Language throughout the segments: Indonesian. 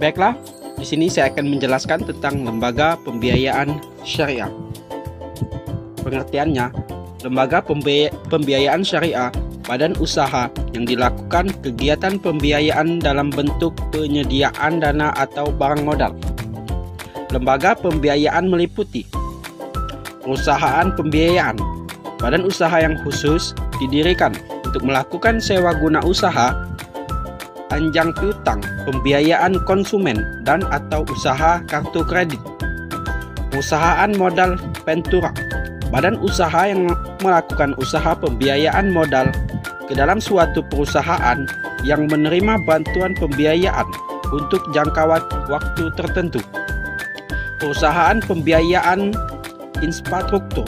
Baiklah, di sini saya akan menjelaskan tentang lembaga pembiayaan syariah. Pengertiannya, lembaga pembiayaan syariah badan usaha yang dilakukan kegiatan pembiayaan dalam bentuk penyediaan dana atau barang modal. Lembaga pembiayaan meliputi perusahaan pembiayaan, badan usaha yang khusus didirikan untuk melakukan sewa guna usaha, anjang piutang, pembiayaan konsumen dan atau usaha kartu kredit. Perusahaan modal ventura, badan usaha yang melakukan usaha pembiayaan modal ke dalam suatu perusahaan yang menerima bantuan pembiayaan untuk jangka waktu tertentu. Perusahaan pembiayaan infrastruktur,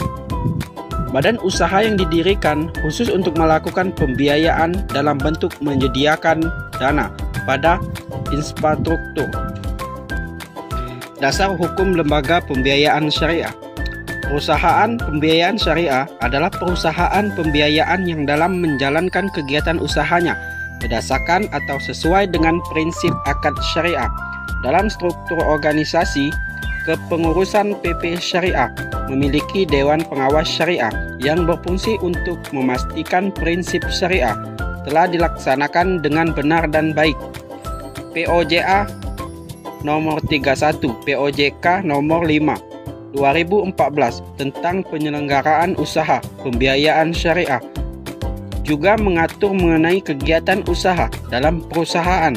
badan usaha yang didirikan khusus untuk melakukan pembiayaan dalam bentuk menyediakan dana pada infrastruktur. Dasar hukum lembaga pembiayaan syariah. Perusahaan pembiayaan syariah adalah perusahaan pembiayaan yang dalam menjalankan kegiatan usahanya berdasarkan atau sesuai dengan prinsip akad syariah. Dalam struktur organisasi kepengurusan PP Syariah memiliki Dewan Pengawas Syariah yang berfungsi untuk memastikan prinsip syariah telah dilaksanakan dengan benar dan baik. POJA nomor 31, POJK nomor 5 2014 tentang penyelenggaraan usaha pembiayaan syariah juga mengatur mengenai kegiatan usaha dalam perusahaan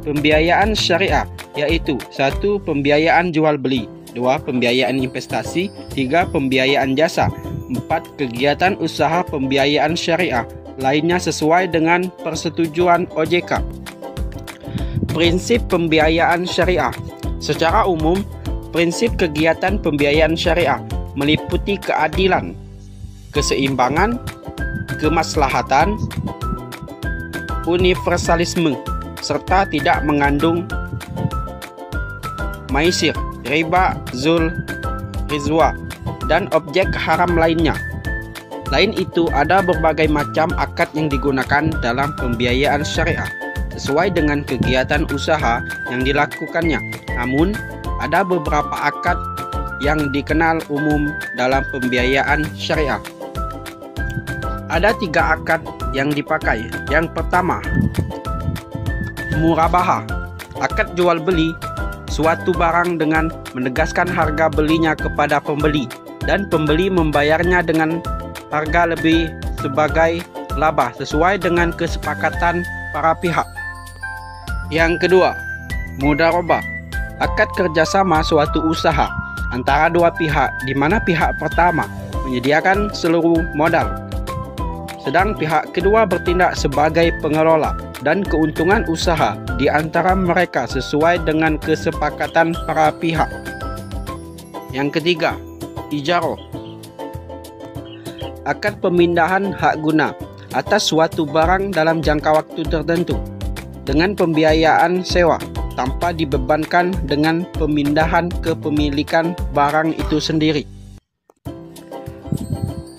pembiayaan syariah, yaitu 1. Pembiayaan jual beli, 2. Pembiayaan investasi, 3. Pembiayaan jasa, 4. Kegiatan usaha pembiayaan syariah lainnya sesuai dengan persetujuan OJK. Prinsip pembiayaan syariah. Secara umum, prinsip kegiatan pembiayaan syariah meliputi keadilan, keseimbangan, kemaslahatan, universalisme, serta tidak mengandung maisir, riba, zul, rizwa, dan objek haram lainnya. Lain itu, ada berbagai macam akad yang digunakan dalam pembiayaan syariah sesuai dengan kegiatan usaha yang dilakukannya. Namun, ada beberapa akad yang dikenal umum dalam pembiayaan syariah. Ada 3 akad yang dipakai. Yang pertama, murabahah, akad jual beli suatu barang dengan menegaskan harga belinya kepada pembeli dan pembeli membayarnya dengan harga lebih sebagai laba sesuai dengan kesepakatan para pihak. Yang kedua, mudharabah, akad kerjasama suatu usaha antara dua pihak di mana pihak pertama menyediakan seluruh modal sedang pihak kedua bertindak sebagai pengelola dan keuntungan usaha di antara mereka sesuai dengan kesepakatan para pihak. Yang ketiga, ijarah, akad pemindahan hak guna atas suatu barang dalam jangka waktu tertentu dengan pembiayaan sewa tanpa dibebankan dengan pemindahan kepemilikan barang itu sendiri.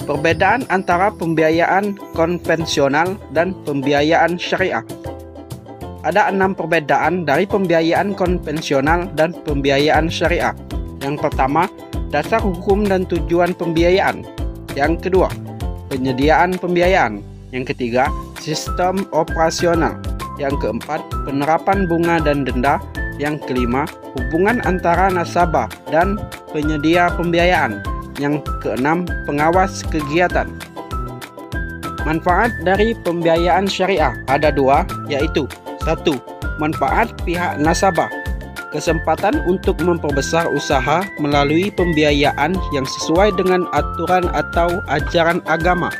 Perbedaan antara pembiayaan konvensional dan pembiayaan syariah. Ada 6 perbedaan dari pembiayaan konvensional dan pembiayaan syariah. Yang pertama, dasar hukum dan tujuan pembiayaan. Yang kedua, penyediaan pembiayaan. Yang ketiga, sistem operasional. Yang keempat, penerapan bunga dan denda. Yang kelima, hubungan antara nasabah dan penyedia pembiayaan. Yang keenam, pengawas kegiatan. Manfaat dari pembiayaan syariah ada 2, yaitu 1. Manfaat pihak nasabah, kesempatan untuk memperbesar usaha melalui pembiayaan yang sesuai dengan aturan atau ajaran agama.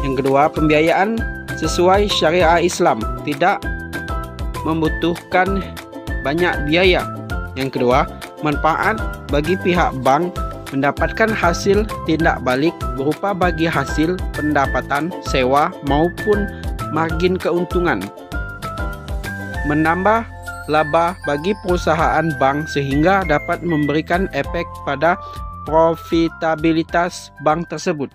Yang kedua, pembiayaan sesuai syariah Islam, tidak membutuhkan banyak biaya. Yang kedua, manfaat bagi pihak bank mendapatkan hasil tindak balik berupa bagi hasil pendapatan sewa maupun margin keuntungan, menambah laba bagi perusahaan bank sehingga dapat memberikan efek pada profitabilitas bank tersebut.